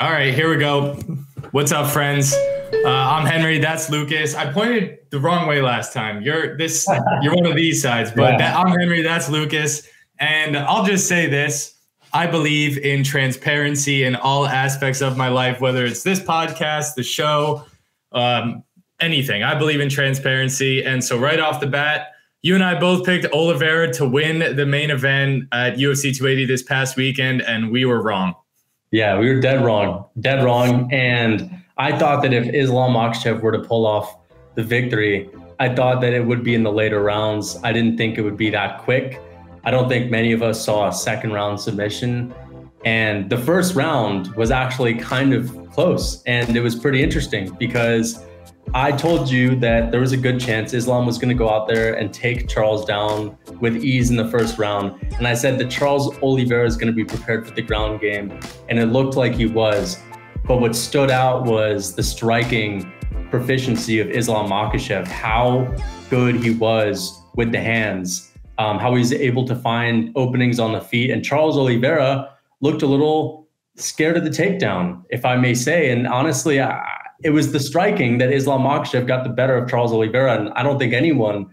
All right, here we go. What's up, friends? I'm Henry. That's Lucas. I pointed the wrong way last time. You're one of these sides, but Yeah. I'm Henry. That's Lucas. And I'll just say this: I believe in transparency in all aspects of my life, whether it's this podcast, the show, anything. I believe in transparency, and so right off the bat, you and I both picked Oliveira to win the main event at UFC 280 this past weekend, and we were wrong. Yeah, we were dead wrong. Dead wrong. And I thought that if Islam Makhachev were to pull off the victory, I thought that it would be in the later rounds. I didn't think it would be that quick. I don't think many of us saw a second round submission. And the first round was actually kind of close. And it was pretty interesting because I told you that there was a good chance Islam was going to go out there and take Charles down with ease in the first round. And I said that Charles Oliveira is going to be prepared for the ground game. And it looked like he was. But what stood out was the striking proficiency of Islam Makhachev, how good he was with the hands, how he was able to find openings on the feet. And Charles Oliveira looked a little scared of the takedown, if I may say. And honestly, it was the striking that Islam Makhachev got the better of Charles Oliveira. And I don't think anyone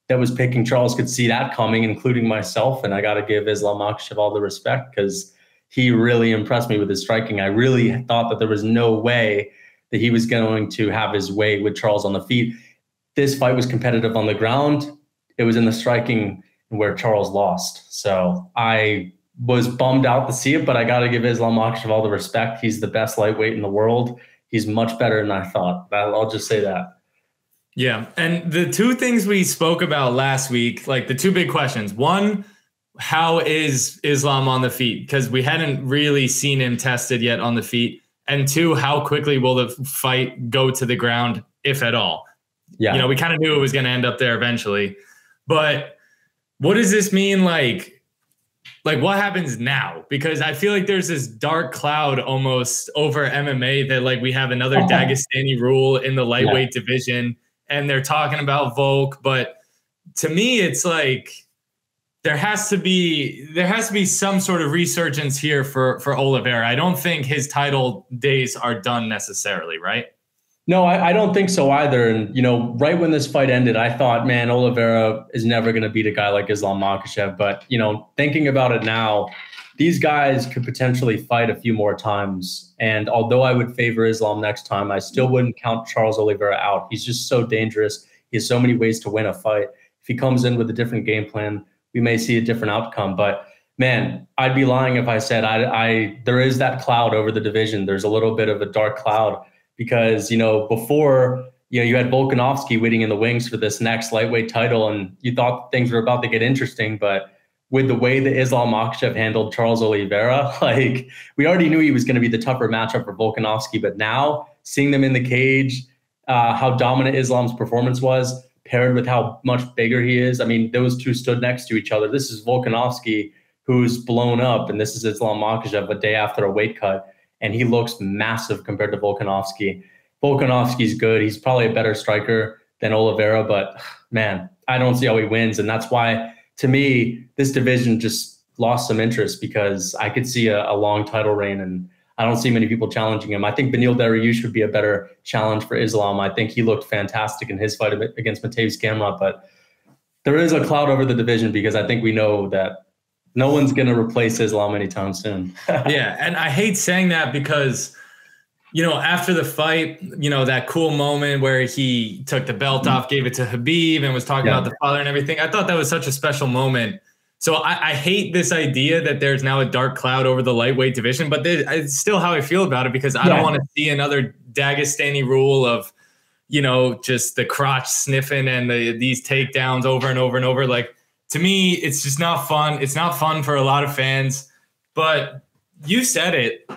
that was picking Charles could see that coming, including myself. And I got to give Islam Makhachev all the respect because he really impressed me with his striking. I really thought that there was no way that he was going to have his way with Charles on the feet. This fight was competitive on the ground. It was in the striking where Charles lost. So I was bummed out to see it, but I got to give Islam Makhachev all the respect. He's the best lightweight in the world. He's much better than I thought. I'll just say that. Yeah. And the two things we spoke about last week, like the two big questions. One, how is Islam on the feet? Because we hadn't really seen him tested yet on the feet. And two, how quickly will the fight go to the ground, if at all? Yeah. You know, we kind of knew it was going to end up there eventually. But what does this mean? Like what happens now? Because I feel like there's this dark cloud almost over MMA that like we have another Dagestani rule in the lightweight division and they're talking about Volk. But to me, it's like there has to be some sort of resurgence here for Oliveira. I don't think his title days are done necessarily, right? No, I don't think so either. And, you know, right when this fight ended, I thought, man, Oliveira is never going to beat a guy like Islam Makhachev. But, you know, thinking about it now, these guys could potentially fight a few more times. And although I would favor Islam next time, I still wouldn't count Charles Oliveira out. He's just so dangerous. He has so many ways to win a fight. If he comes in with a different game plan, we may see a different outcome. But, man, I'd be lying if I said there is that cloud over the division. There's a little bit of a dark cloud. Because, you know, before, you know, you had Volkanovski waiting in the wings for this next lightweight title, and you thought things were about to get interesting. But with the way that Islam Makhachev handled Charles Oliveira, like we already knew he was going to be the tougher matchup for Volkanovski. But now seeing them in the cage, how dominant Islam's performance was, paired with how much bigger he is. I mean, those two stood next to each other. This is Volkanovski, who's blown up, and this is Islam Makhachev a day after a weight cut. And he looks massive compared to Volkanovski. Volkanovski's good. He's probably a better striker than Oliveira, but man, I don't see how he wins. And that's why, to me, this division just lost some interest because I could see a long title reign and I don't see many people challenging him. I think Beneil Dariush would be a better challenge for Islam. I think he looked fantastic in his fight against Mateusz Gamrot, but there is a cloud over the division because I think we know that no one's going to replace Islam anytime soon. Yeah. And I hate saying that because, you know, after the fight, you know, that cool moment where he took the belt off, gave it to Khabib and was talking about the father and everything. I thought that was such a special moment. So I hate this idea that there's now a dark cloud over the lightweight division, but it's still how I feel about it because I don't want to see another Dagestani rule of, you know, just the crotch sniffing and these takedowns over and over and over. Like, to me, it's just not fun. It's not fun for a lot of fans. But you said it.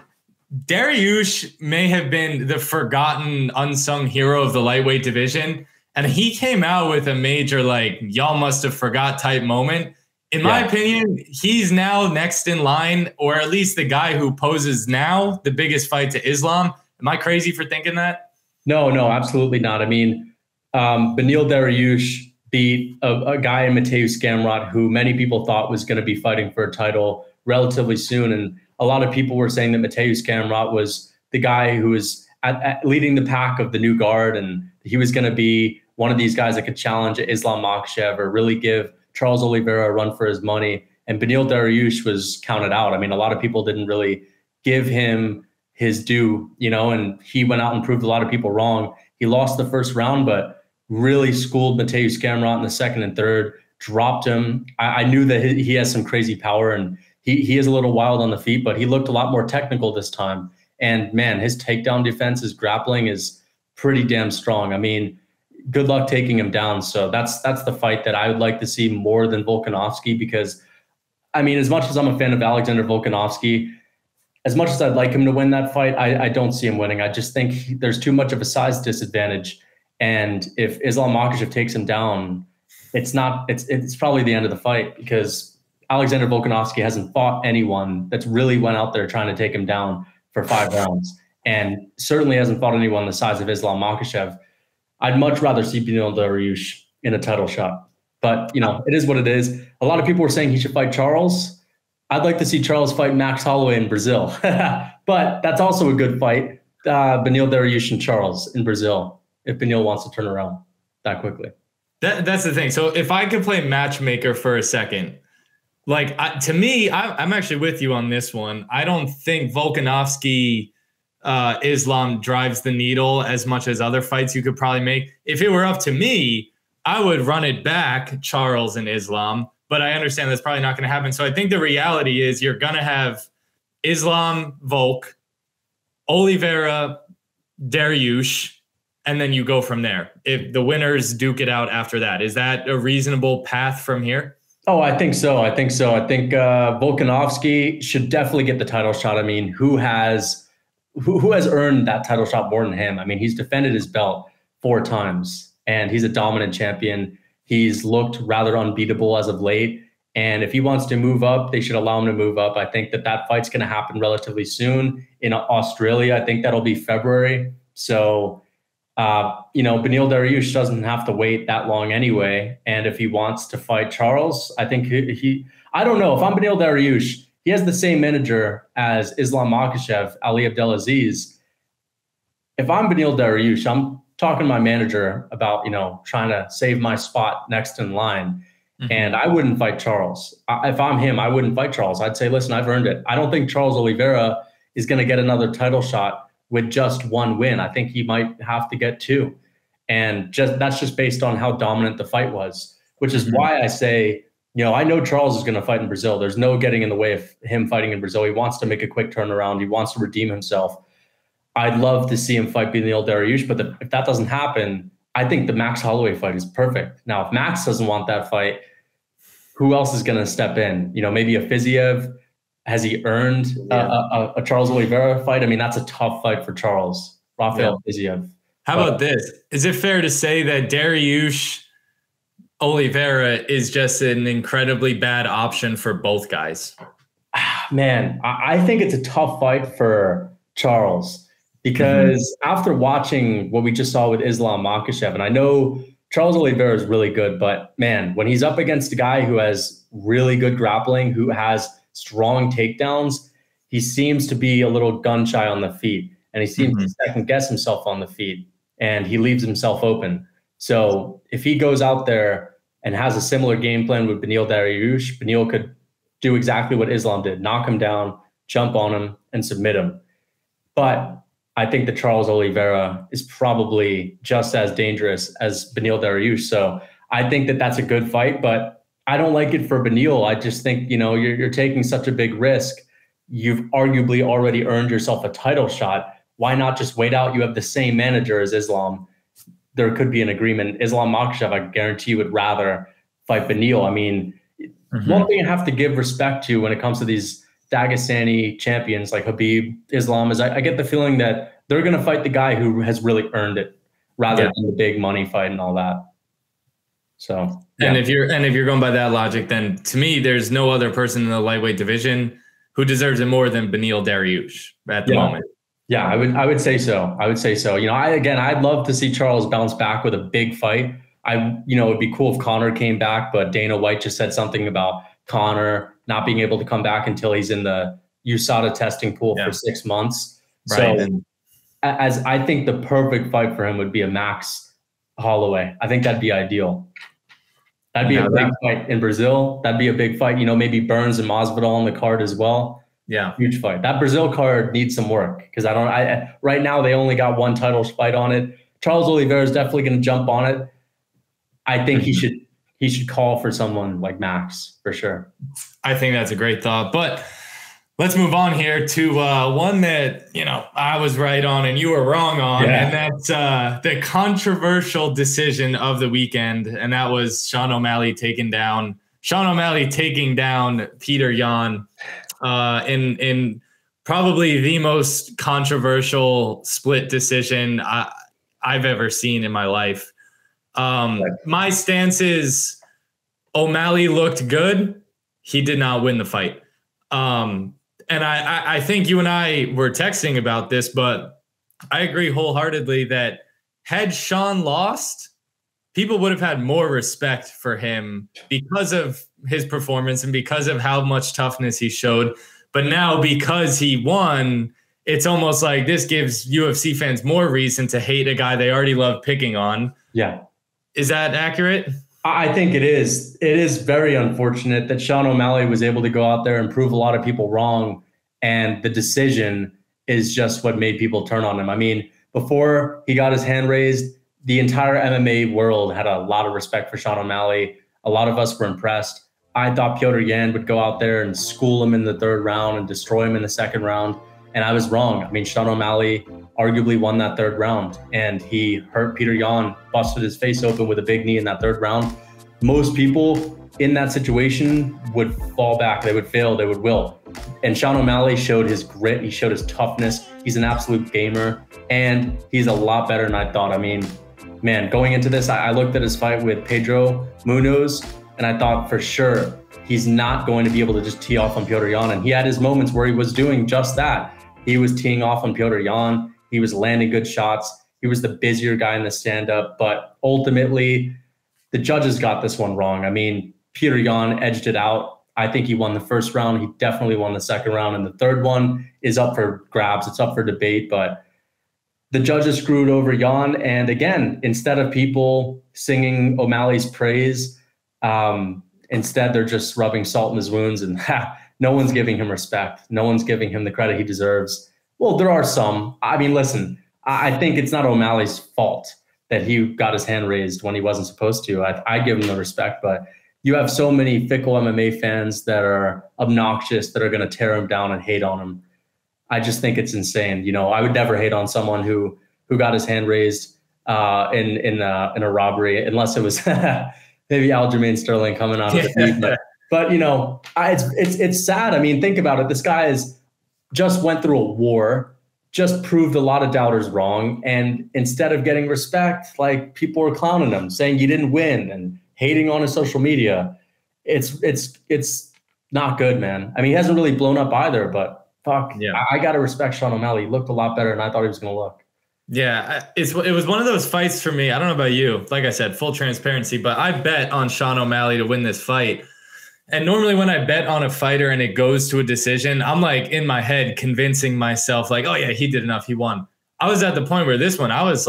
Dariush may have been the forgotten, unsung hero of the lightweight division. And he came out with a major, like, y'all must have forgot type moment. In my opinion, he's now next in line, or at least the guy who poses now the biggest fight to Islam. Am I crazy for thinking that? No, absolutely not. I mean, Beneil Dariush beat a guy in Mateusz Gamrot who many people thought was going to be fighting for a title relatively soon. And a lot of people were saying that Mateusz Gamrot was the guy who was leading the pack of the new guard, and he was going to be one of these guys that could challenge Islam Makhachev or really give Charles Oliveira a run for his money. And Beneil Dariush was counted out. I mean, a lot of people didn't really give him his due, and he went out and proved a lot of people wrong. He lost the first round, but really schooled Mateusz Gamrot in the second and third, dropped him. I knew that he has some crazy power, and he is a little wild on the feet, but he looked a lot more technical this time. And man, his takedown defense, his grappling is pretty damn strong. I mean, good luck taking him down. So that's the fight that I would like to see more than Volkanovski, because I mean, as much as I'm a fan of Alexander Volkanovski, as much as I'd like him to win that fight, I don't see him winning. I just think there's too much of a size disadvantage. And if Islam Makhachev takes him down, it's probably the end of the fight, because Alexander Volkanovski hasn't fought anyone that's really went out there trying to take him down for 5 rounds, and certainly hasn't fought anyone the size of Islam Makhachev. I'd much rather see Beneil Dariush in a title shot, but it is what it is. A lot of people were saying he should fight Charles. I'd like to see Charles fight Max Holloway in Brazil, but that's also a good fight. Beneil Dariush and Charles in Brazil, if Beneil wants to turn around that quickly. That's the thing. So if I could play matchmaker for a second, to me, I'm actually with you on this one. I don't think Volkanovski Islam drives the needle as much as other fights you could probably make. If it were up to me, I would run it back, Charles and Islam, but I understand that's probably not going to happen. So I think the reality is you're going to have Islam, Volk, Oliveira, Dariush, and then you go from there. If the winners duke it out after that, is that a reasonable path from here? Oh, I think so. I think Volkanovski should definitely get the title shot. I mean, who has earned that title shot more than him? I mean, he's defended his belt 4 times, and he's a dominant champion. He's looked rather unbeatable as of late. And if he wants to move up, they should allow him to move up. I think that fight's going to happen relatively soon in Australia. I think that'll be February. So, Beneil Dariush doesn't have to wait that long anyway. And if he wants to fight Charles, I think I don't know. If I'm Beneil Dariush, he has the same manager as Islam Makhachev, Ali Abdelaziz. If I'm Beneil Dariush, I'm talking to my manager about, trying to save my spot next in line. Mm-hmm. And I wouldn't fight Charles. If I'm him, I wouldn't fight Charles. I'd say, listen, I've earned it. I don't think Charles Oliveira is going to get another title shot with just 1 win. I think he might have to get 2. And that's just based on how dominant the fight was, which is why I say, I know Charles is going to fight in Brazil. There's no getting in the way of him fighting in Brazil. He wants to make a quick turnaround. He wants to redeem himself. I'd love to see him fight Beneil Dariush, but if that doesn't happen, I think the Max Holloway fight is perfect. Now, if Max doesn't want that fight, who else is going to step in? Maybe a Fiziev. Has he earned a Charles Oliveira fight? I mean, that's a tough fight for Charles. Rafael Fiziev. How about this? Is it fair to say that Dariush Oliveira is just an incredibly bad option for both guys? Man, I think it's a tough fight for Charles, because after watching what we just saw with Islam Makhachev, and I know Charles Oliveira is really good, but man, when he's up against a guy who has really good grappling, who has strong takedowns, he seems to be a little gun shy on the feet, and he seems to second guess himself on the feet, and he leaves himself open. So if he goes out there and has a similar game plan with Beneil Dariush, Beneil could do exactly what Islam did: knock him down, jump on him, and submit him. But I think that Charles Oliveira is probably just as dangerous as Beneil Dariush. So I think that that's a good fight, but I don't like it for Beneil. I just think, you're taking such a big risk. You've arguably already earned yourself a title shot. Why not just wait out? You have the same manager as Islam. There could be an agreement. Islam Makhachev, I guarantee, would rather fight Beneil. I mean, one thing I have to give respect to when it comes to these Dagestani champions like Khabib, Islam, is I get the feeling that they're going to fight the guy who has really earned it, rather than the big money fight and all that. So, and if you're going by that logic, then to me, there's no other person in the lightweight division who deserves it more than Beneil Dariush at the moment. Yeah, I would say so. I'd love to see Charles bounce back with a big fight. It'd be cool if Conor came back, but Dana White just said something about Conor not being able to come back until he's in the USADA testing pool for 6 months. So as I think the perfect fight for him would be a Max Holloway. I think that'd be ideal. That'd be a big fight in Brazil. That'd be a big fight. You know, maybe Burns and Masvidal on the card as well. Yeah, huge fight. That Brazil card needs some work because right now they only got one title fight on it. Charles Oliveira is definitely going to jump on it. I think he should call for someone like Max for sure. I think that's a great thought, but let's move on here to one that, you know, I was right on and you were wrong on, and that's the controversial decision of the weekend, and that was Sean O'Malley taking down Peter Yan in probably the most controversial split decision I've ever seen in my life. My stance is O'Malley looked good. He did not win the fight. And I think you and I were texting about this, but I agree wholeheartedly that had Sean lost, people would have had more respect for him because of his performance and because of how much toughness he showed. But now because he won, it's almost like this gives UFC fans more reason to hate a guy they already love picking on. Yeah. Is that accurate? I think it is. It is very unfortunate that Sean O'Malley was able to go out there and prove a lot of people wrong. And the decision is just what made people turn on him. I mean, before he got his hand raised, the entire MMA world had a lot of respect for Sean O'Malley. A lot of us were impressed. I thought Petr Yan would go out there and school him in the third round and destroy him in the second round. And I was wrong. I mean, Sean O'Malley arguably won that third round, and he hurt Petr Yan, busted his face open with a big knee in that third round. Most people in that situation would fall back. They would fail. They would will. And Sean O'Malley showed his grit. He showed his toughness. He's an absolute gamer, and he's a lot better than I thought. I mean, man, going into this, I looked at his fight with Pedro Munoz, and I thought for sure he's not going to be able to just tee off on Petr Yan. And he had his moments where he was doing just that. He was teeing off on Petr Yan. He was landing good shots. He was the busier guy in the stand-up. But ultimately, the judges got this one wrong. I mean, Petr Yan edged it out. I think he won the first round. He definitely won the second round. And the third one is up for grabs. It's up for debate. But the judges screwed over Yan. And again, instead of people singing O'Malley's praise, instead they're just rubbing salt in his wounds. And no one's giving him respect. No one's giving him the credit he deserves. Well, there are some. I mean, listen, I think it's not O'Malley's fault that he got his hand raised when he wasn't supposed to. I give him the respect, but you have so many fickle MMA fans that are obnoxious, that are going to tear him down and hate on him. I just think it's insane. You know, I would never hate on someone who got his hand raised in a robbery, unless it was maybe Aljamain Sterling coming out of the feet. But you know, it's sad. I mean, think about it. This guy just went through a war, just proved a lot of doubters wrong. And instead of getting respect, like, people were clowning him, saying you didn't win and hating on his social media. It's not good, man. I mean, he hasn't really blown up either, but fuck, yeah. I got to respect Sean O'Malley. He looked a lot better than I thought he was going to look. Yeah, it was one of those fights for me. I don't know about you. Like I said, full transparency, but I bet on Sean O'Malley to win this fight. And normally when I bet on a fighter and it goes to a decision, I'm like in my head convincing myself like, oh yeah, he did enough. He won. I was at the point where this one, I was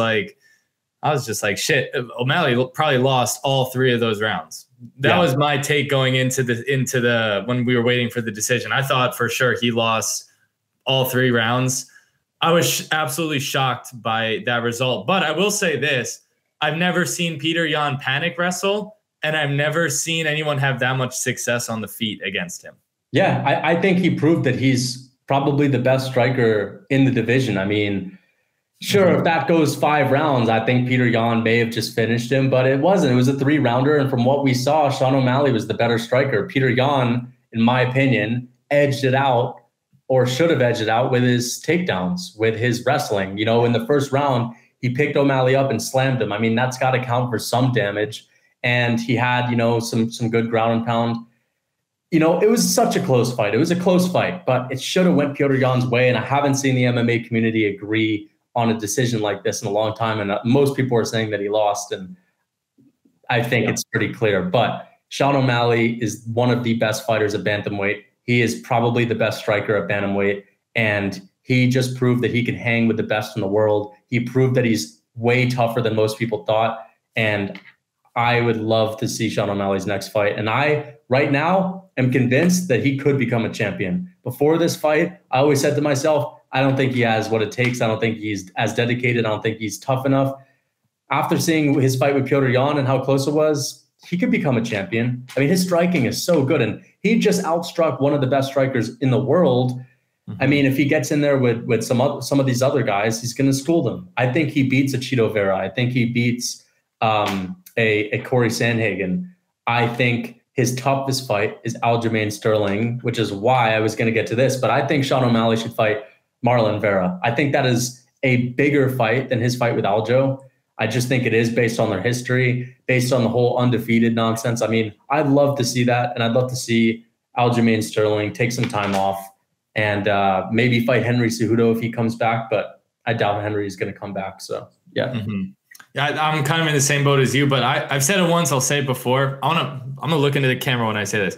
just like, shit, O'Malley probably lost all three of those rounds. That was my take going into the when we were waiting for the decision. I thought for sure he lost all three rounds. I was absolutely shocked by that result. But I will say this, I've never seen Petr Yan panic wrestle, and I've never seen anyone have that much success on the feet against him. Yeah, I think he proved that he's probably the best striker in the division. I mean, sure, if that goes 5 rounds, I think Petr Yan may have just finished him, but it wasn't. It was a 3-rounder, and from what we saw, Sean O'Malley was the better striker. Petr Yan, in my opinion, edged it out, or should have edged it out, with his takedowns, with his wrestling. You know, in the first round, he picked O'Malley up and slammed him. I mean, that's got to count for some damage. And he had, you know, some good ground and pound. You know, it was such a close fight. It was a close fight, but it should have went Petr Yan's way. And I haven't seen the MMA community agree on a decision like this in a long time. And most people are saying that he lost. And I think it's pretty clear. But Sean O'Malley is one of the best fighters at bantamweight. He is probably the best striker at bantamweight. And He just proved that he can hang with the best in the world. He proved that he's way tougher than most people thought. And I would love to see Sean O'Malley's next fight. And I, right now, am convinced that he could become a champion. Before this fight, I always said to myself, I don't think he has what it takes. I don't think he's as dedicated. I don't think he's tough enough. After seeing his fight with Petr Yan and how close it was, he could become a champion. I mean, his striking is so good. And he just outstruck one of the best strikers in the world. I mean, if he gets in there with some of these other guys, he's going to school them. I think he beats a Chito Vera. I think he beats a Corey Sandhagen. I think his toughest fight is Aljamain Sterling, which is why I was going to get to this. But I think Sean O'Malley should fight Marlon Vera. I think that is a bigger fight than his fight with Aljo. I just think it is based on their history, based on the whole undefeated nonsense. I mean, I'd love to see that, and I'd love to see Aljamain Sterling take some time off and maybe fight Henry Cejudo if he comes back, but I doubt Henry is going to come back. So, yeah. Yeah, I'm kind of in the same boat as you, but I've said it once, I'll say it before. I'm gonna look into the camera when I say this.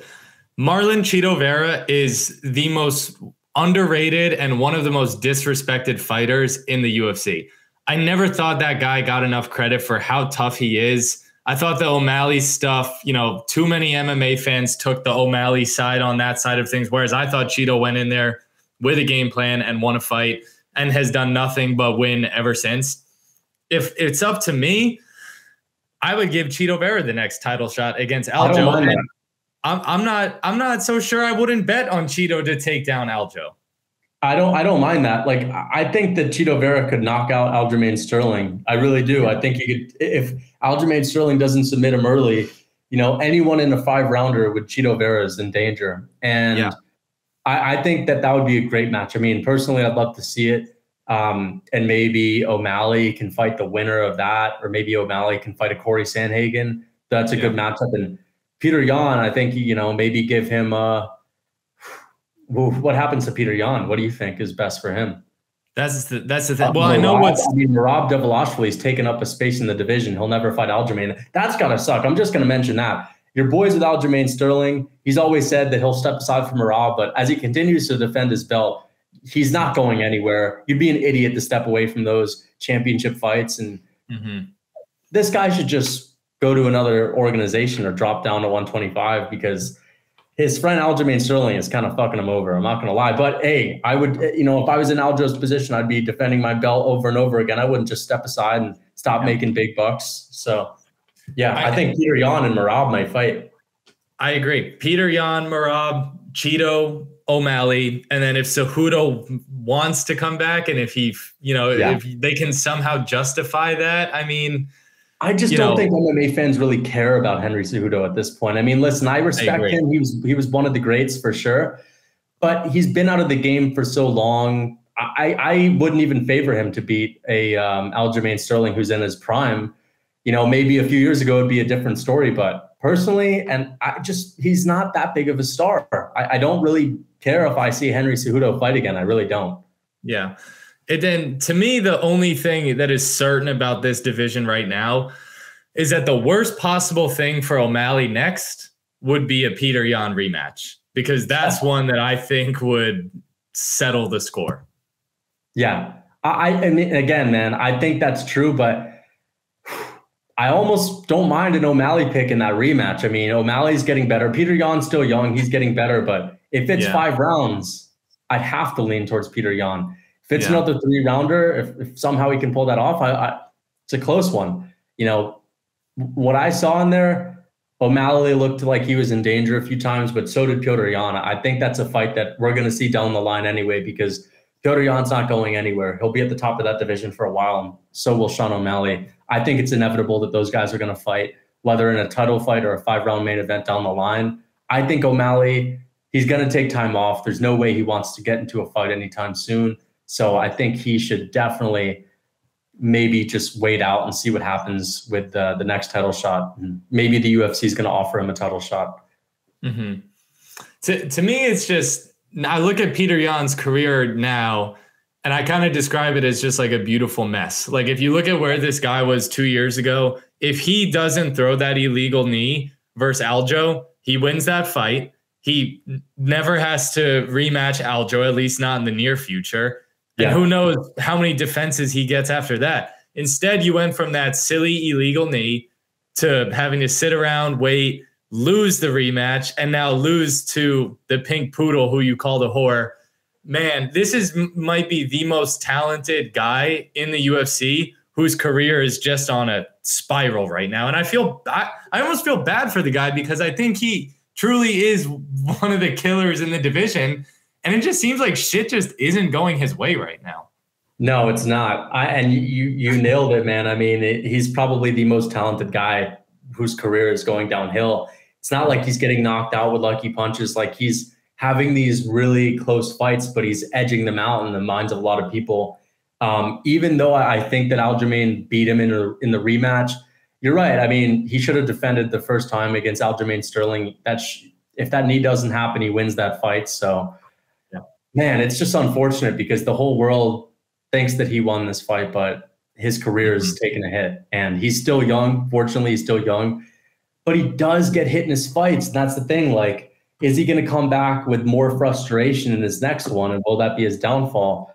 Marlon Chito Vera is the most underrated and one of the most disrespected fighters in the UFC. I never thought that guy got enough credit for how tough he is. I thought the O'Malley stuff, you know, too many MMA fans took the O'Malley side on that side of things, whereas I thought Chito went in there with a game plan and won a fight and has done nothing but win ever since. If it's up to me, I would give Chito Vera the next title shot against Aljo. I'm not so sure I wouldn't bet on Chito to take down Aljo. I don't mind that. Like, I think that Chito Vera could knock out Aljamain Sterling. I really do. I think he could. If Aljamain Sterling doesn't submit him early, you know, anyone in a 5-rounder with Chito Vera is in danger. And I think that would be a great match. I mean, personally, I'd love to see it. And maybe O'Malley can fight the winner of that, or maybe O'Malley can fight a Corey Sandhagen. That's a good matchup. And Petr Yan, I think, you know, maybe give him what happens to Petr Yan? What do you think is best for him? That's the thing. Well, I know Merab Dvalishvili's taken up a space in the division. He'll never fight Aljamain. That's gotta suck. I'm just gonna mention that. Your boys with Aljamain Sterling, he's always said that he'll step aside from Merab, but as he continues to defend his belt, he's not going anywhere. You'd be an idiot to step away from those championship fights. And this guy should just go to another organization or drop down to 125 because his friend Aljamain Sterling is kind of fucking him over. I'm not going to lie. But, hey, I would, you know, if I was in Aljo's position, I'd be defending my belt over and over again. I wouldn't just step aside and stop making big bucks. So, yeah, I think Petr Yan and Merab might fight. I agree. Petr Yan, Merab, Chito, O'Malley, and then if Cejudo wants to come back and if he, you know, if they can somehow justify that, I mean, I just don't think MMA fans really care about Henry Cejudo at this point. I mean, listen, I respect him. He was one of the greats for sure, but he's been out of the game for so long. I wouldn't even favor him to beat a Aljamain Sterling who's in his prime. You know, maybe a few years ago it'd be a different story, but personally, and he's not that big of a star. I don't really care if I see Henry Cejudo fight again. I really don't. Yeah. And then to me, the only thing that is certain about this division right now is that the worst possible thing for O'Malley next would be a Petr Yan rematch, because that's one that I think would settle the score. Yeah. I mean, again, man, I think that's true, but I almost don't mind an O'Malley pick in that rematch. I mean, O'Malley's getting better. Petr Yan's still young. He's getting better, but if it's 5 rounds, I'd have to lean towards Petr Yan. If it's another 3-rounder, if somehow he can pull that off, it's a close one. You know, what I saw in there, O'Malley looked like he was in danger a few times, but so did Petr Yan. I think that's a fight that we're going to see down the line anyway, because Petr Yan's not going anywhere. He'll be at the top of that division for a while, and so will Sean O'Malley. I think it's inevitable that those guys are going to fight, whether in a title fight or a 5-round main event down the line. I think O'Malley, he's going to take time off. There's no way he wants to get into a fight anytime soon. So I think he should definitely maybe just wait out and see what happens with the next title shot. Maybe the UFC is going to offer him a title shot. Mm-hmm. To me, it's just, I look at Petr Yan's career now, and I kind of describe it as just like a beautiful mess. Like, if you look at where this guy was 2 years ago, if he doesn't throw that illegal knee versus Aljo, he wins that fight. He never has to rematch Aljo, at least not in the near future. And who knows how many defenses he gets after that. Instead, you went from that silly illegal knee to having to sit around, wait, lose the rematch, and now lose to the pink poodle who you called a whore. Man, this might be the most talented guy in the UFC whose career is just on a spiral right now. And I almost feel bad for the guy because I think he truly is one of the killers in the division. And it just seems like shit just isn't going his way right now. No, it's not. And you nailed it, man. I mean, he's probably the most talented guy whose career is going downhill. It's not like he's getting knocked out with lucky punches. Like, he's having these really close fights, but he's edging them out in the minds of a lot of people. Even though I think that Aljamain beat him in the rematch, you're right. I mean, he should have defended the first time against Aljamain Sterling. If that knee doesn't happen, he wins that fight. So, man, it's just unfortunate because the whole world thinks that he won this fight, but his career is taking a hit. And he's still young. Fortunately, he's still young. But he does get hit in his fights. And that's the thing. Like, is he going to come back with more frustration in his next one? And will that be his downfall?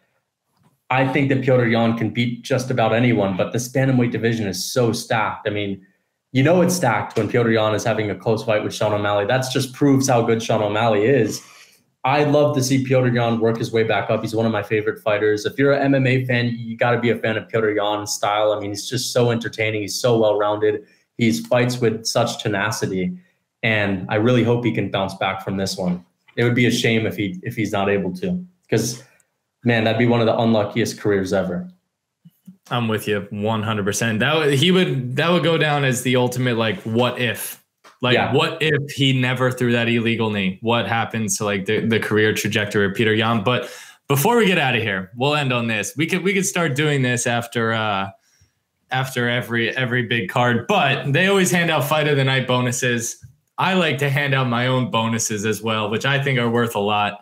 I think that Petr Yan can beat just about anyone, but the bantamweight division is so stacked. I mean, you know it's stacked when Petr Yan is having a close fight with Sean O'Malley. That just proves how good Sean O'Malley is. I'd love to see Petr Yan work his way back up. He's one of my favorite fighters. If you're an MMA fan, you got to be a fan of Petr Yan's style. I mean, he's just so entertaining. He's so well-rounded. He fights with such tenacity, and I really hope he can bounce back from this one. It would be a shame if he's not able to, because, man, that'd be one of the unluckiest careers ever. I'm with you 100%. That would go down as the ultimate, like, what if? Like, what if he never threw that illegal knee? What happens to, like, the career trajectory of Petr Yan? But before we get out of here, we'll end on this. We could start doing this after every big card, but they always hand out fight of the night bonuses. I like to hand out my own bonuses as well, which I think are worth a lot.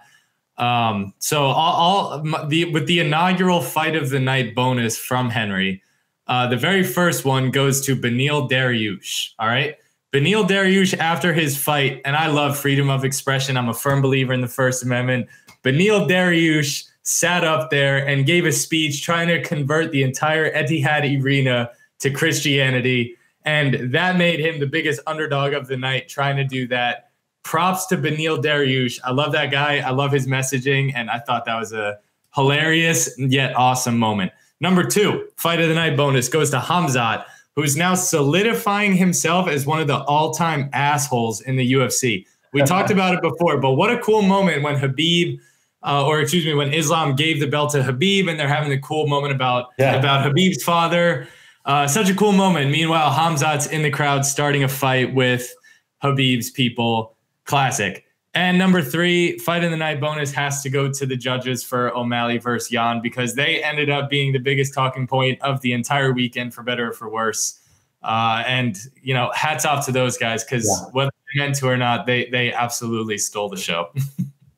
So with the inaugural fight of the night bonus from Henry, the very first one goes to Beneil Dariush. All right. Beneil Dariush, after his fight, and I love freedom of expression. I'm a firm believer in the First Amendment. Beneil Dariush sat up there and gave a speech trying to convert the entire Etihad Arena to Christianity. And that made him the biggest underdog of the night trying to do that. Props to Beneil Dariush. I love that guy. I love his messaging. And I thought that was a hilarious yet awesome moment. Number 2, fight of the night bonus goes to Khamzat, who's now solidifying himself as one of the all-time assholes in the UFC. We talked about it before, but what a cool moment when when Islam gave the belt to Khabib, and they're having a cool moment about Khabib's father. Such a cool moment. Meanwhile, Khamzat's in the crowd starting a fight with Khabib's people. Classic. And number 3, fight of the night bonus has to go to the judges for O'Malley versus Yan, because they ended up being the biggest talking point of the entire weekend, for better or for worse. And, hats off to those guys, because whether they meant to or not, they absolutely stole the show.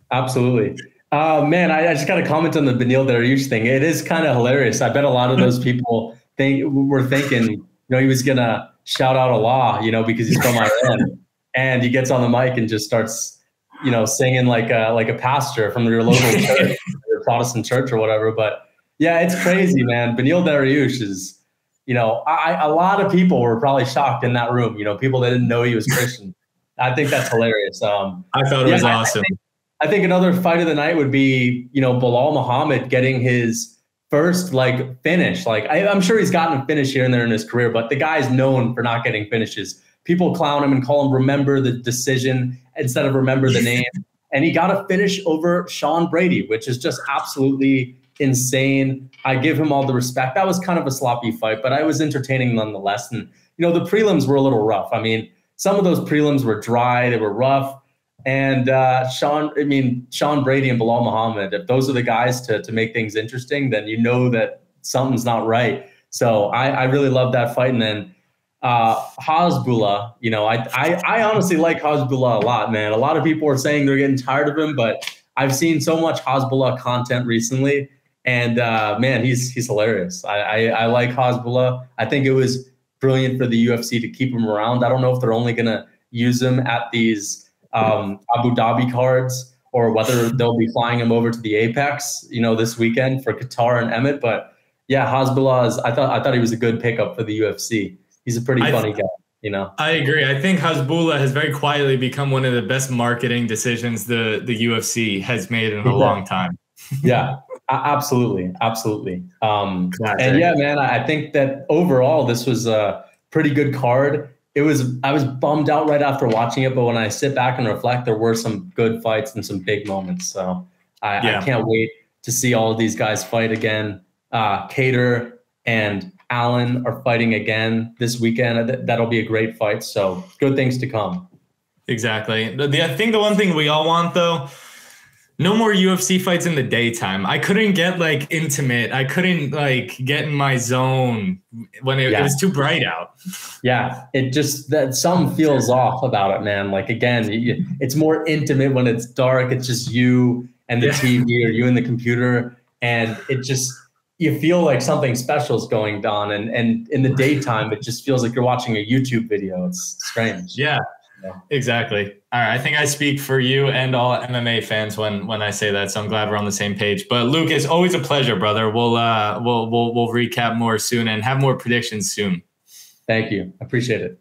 Absolutely. Man, I just got to comment on the Beneil Dariush thing. It is kind of hilarious. I bet a lot of those people were thinking, he was going to shout out Allah, because he's from Iran. And he gets on the mic and just starts, singing like a pastor from your local church, your Protestant church or whatever. But yeah, it's crazy, man. Beneil Dariush is, a lot of people were probably shocked in that room. People that didn't know he was Christian. I think that's hilarious. I thought it was awesome. I think another fight of the night would be, Bilal Muhammad getting his first finish. I'm sure he's gotten a finish here and there in his career, but the guy's known for not getting finishes. People clown him and call him Remember the Decision instead of Remember the Name. And he got a finish over Sean Brady, which is just absolutely insane. I give him all the respect. That was kind of a sloppy fight, but I was entertaining nonetheless. And, the prelims were a little rough. I mean, some of those prelims were dry. They were rough. And Sean Brady and Bilal Muhammad, if those are the guys to make things interesting, then that something's not right. So I really love that fight. And then Hasbullah, I honestly like Hasbullah a lot, man. A lot of people are saying they're getting tired of him, but I've seen so much Hasbullah content recently, and man, he's hilarious. I like Hasbullah. I think it was brilliant for the UFC to keep him around. I don't know if they're only going to use him at these Abu Dhabi cards or whether they'll be flying him over to the Apex, this weekend for Qatar and Emmett. But yeah, Hasbulla I thought he was a good pickup for the UFC. He's a pretty funny guy. I agree. I think Hasbulla has very quietly become one of the best marketing decisions the UFC has made in a long time. Yeah, absolutely. Absolutely. And yeah, man, I think that overall this was a pretty good card. I was bummed out right after watching it, but when I sit back and reflect, there were some good fights and some big moments. So I can't wait to see all of these guys fight again. Cater and Allen are fighting again this weekend. That'll be a great fight. So good things to come. Exactly. I think the one thing we all want, though, no more UFC fights in the daytime. I couldn't get intimate. I couldn't get in my zone when it was too bright out. Yeah, it just that some feels off about it, man. Again, it's more intimate when it's dark. It's just you and the TV or you and the computer, and it just you feel like something special is going on. And in the daytime, it just feels like you're watching a YouTube video. It's strange. Yeah. Exactly. All right. I think I speak for you and all MMA fans when I say that. So I'm glad we're on the same page. But Luke, it's always a pleasure, brother. We'll recap more soon and have more predictions soon. Thank you. I appreciate it.